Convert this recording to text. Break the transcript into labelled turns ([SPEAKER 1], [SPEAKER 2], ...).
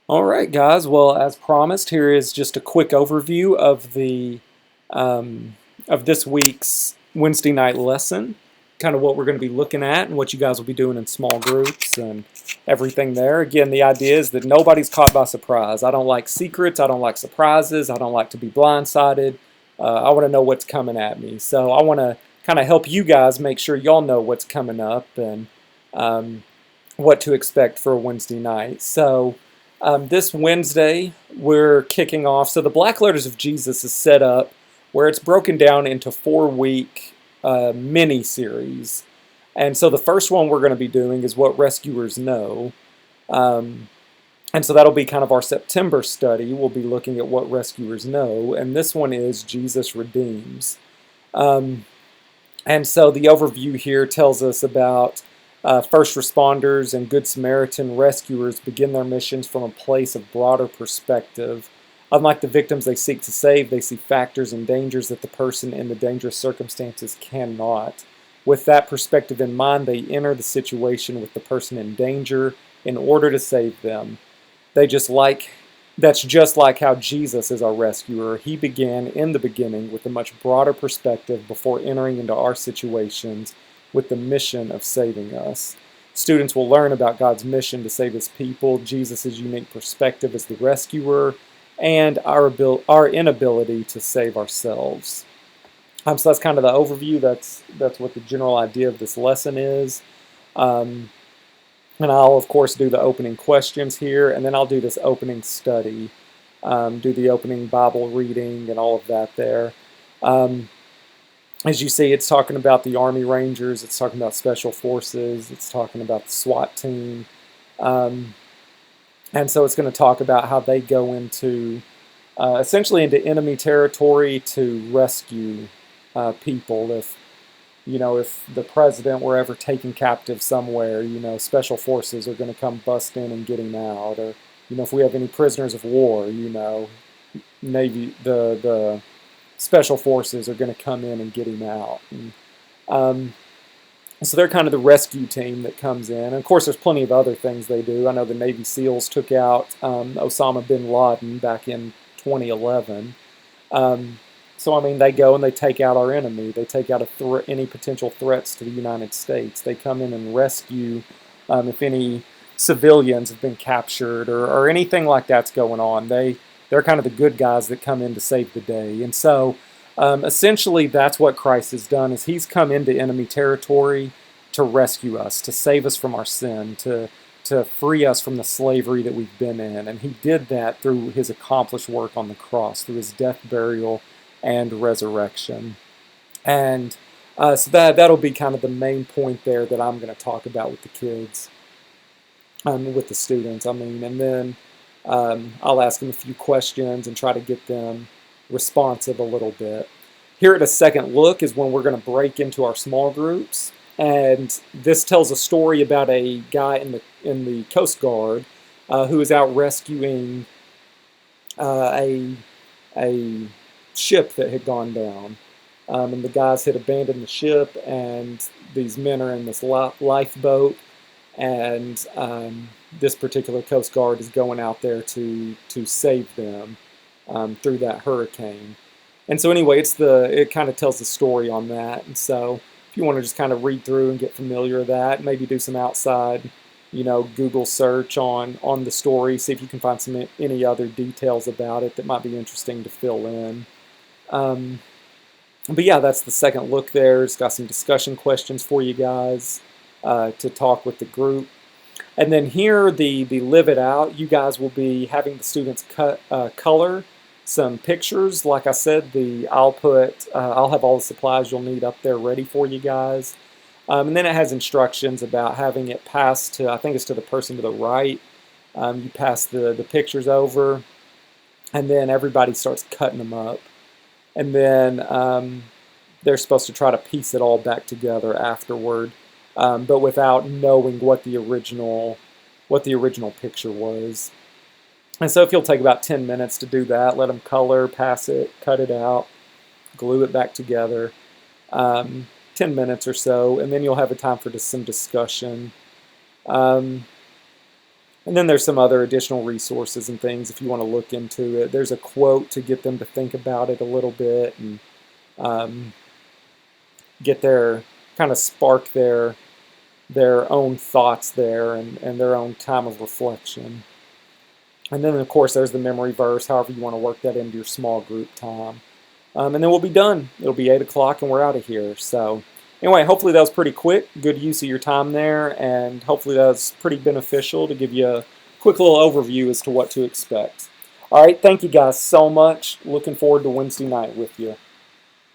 [SPEAKER 1] All right, guys. Well, as promised, here is just a quick overview of the um, of this week's Wednesday night lesson. Kind of what we're going to be looking at and what you guys will be doing in small groups and everything there. Again, the idea is that nobody's caught by surprise. I don't like secrets. I don't like surprises. I don't like to be blindsided. I want to know what's coming at me. So I want to kind of help you guys make sure y'all know what's coming up and um, what to expect for a Wednesday night. So. This Wednesday, we're kicking off. So, the Black Letters of Jesus is set up where it's broken down into 4 week mini series. And so, the first one we're going to be doing is What Rescuers Know. Um, and so, that'll be kind of our September study. We'll be looking at what rescuers know. And this one is Jesus Redeems. Um, and so, the overview here tells us about first responders and Good Samaritan rescuers begin their missions from a place of broader perspective. Unlike the victims they seek to save, they see factors and dangers that the person in the dangerous circumstances cannot. With that perspective in mind, they enter the situation with the person in danger in order to save them. They just like That's just like how Jesus is our rescuer. He began in the beginning with a much broader perspective before entering into our situations with the mission of saving us. Students will learn about God's mission to save his people, Jesus' unique perspective as the rescuer, and our inability to save ourselves. So that's kind of the overview. That's what the general idea of this lesson is. Um, and I'll, of course, do the opening questions here, and then I'll do this opening study, do the opening Bible reading and all of that there. Um, as you see, it's talking about the Army Rangers, it's talking about Special Forces, it's talking about the SWAT team. Um, and so it's going to talk about how they go into, essentially into enemy territory to rescue people. If the president were ever taken captive somewhere, special forces are going to come bust in and get him out. Or, if we have any prisoners of war, Navy, the special forces are going to come in and get him out. And, so they're kind of the rescue team that comes in. And of course, there's plenty of other things they do. I know the Navy SEALs took out Osama bin Laden back in 2011. So, I mean, they go and they take out our enemy. They take out any potential threats to the United States. They come in and rescue if any civilians have been captured or anything like that's going on. They're kind of the good guys that come in to save the day. And so, essentially, that's what Christ has done: is He's come into enemy territory to rescue us, to save us from our sin, to free us from the slavery that we've been in. And He did that through His accomplished work on the cross, through His death, burial, and resurrection. And so that'll be kind of the main point there that I'm going to talk about with the kids, with the students. And then I'll ask them a few questions and try to get them responsive a little bit. Here at a second look is when we're going to break into our small groups, and this tells a story about a guy in the Coast Guard who is out rescuing a ship that had gone down. And the guys had abandoned the ship, and these men are in this lifeboat, and this particular Coast Guard is going out there to save them through that hurricane. And so anyway, it kind of tells the story on that. And so if you want to just kind of read through and get familiar with that, maybe do some outside, Google search on the story, see if you can find any other details about it that might be interesting to fill in. But yeah, that's the second look there. It's got some discussion questions for you guys to talk with the group. And then here, the Live It Out, you guys will be having the students color some pictures. Like I said, I'll have all the supplies you'll need up there ready for you guys. And then it has instructions about having it passed to, I think it's to the person to the right. You pass the pictures over, and then everybody starts cutting them up. And then they're supposed to try to piece it all back together afterward, but without knowing what the original picture was. And so if you'll take about 10 minutes to do that, let them color, pass it, cut it out, glue it back together, 10 minutes or so, and then you'll have a time for some discussion. And then there's some other additional resources and things if you want to look into it. There's a quote to get them to think about it a little bit and get their kind of spark their own thoughts there and their own time of reflection. And then, of course, there's the memory verse, however you want to work that into your small group time. And then we'll be done. It'll be 8 o'clock and we're out of here. So anyway, hopefully that was pretty quick. Good use of your time there. And hopefully that was pretty beneficial to give you a quick little overview as to what to expect. All right, thank you guys so much. Looking forward to Wednesday night with you.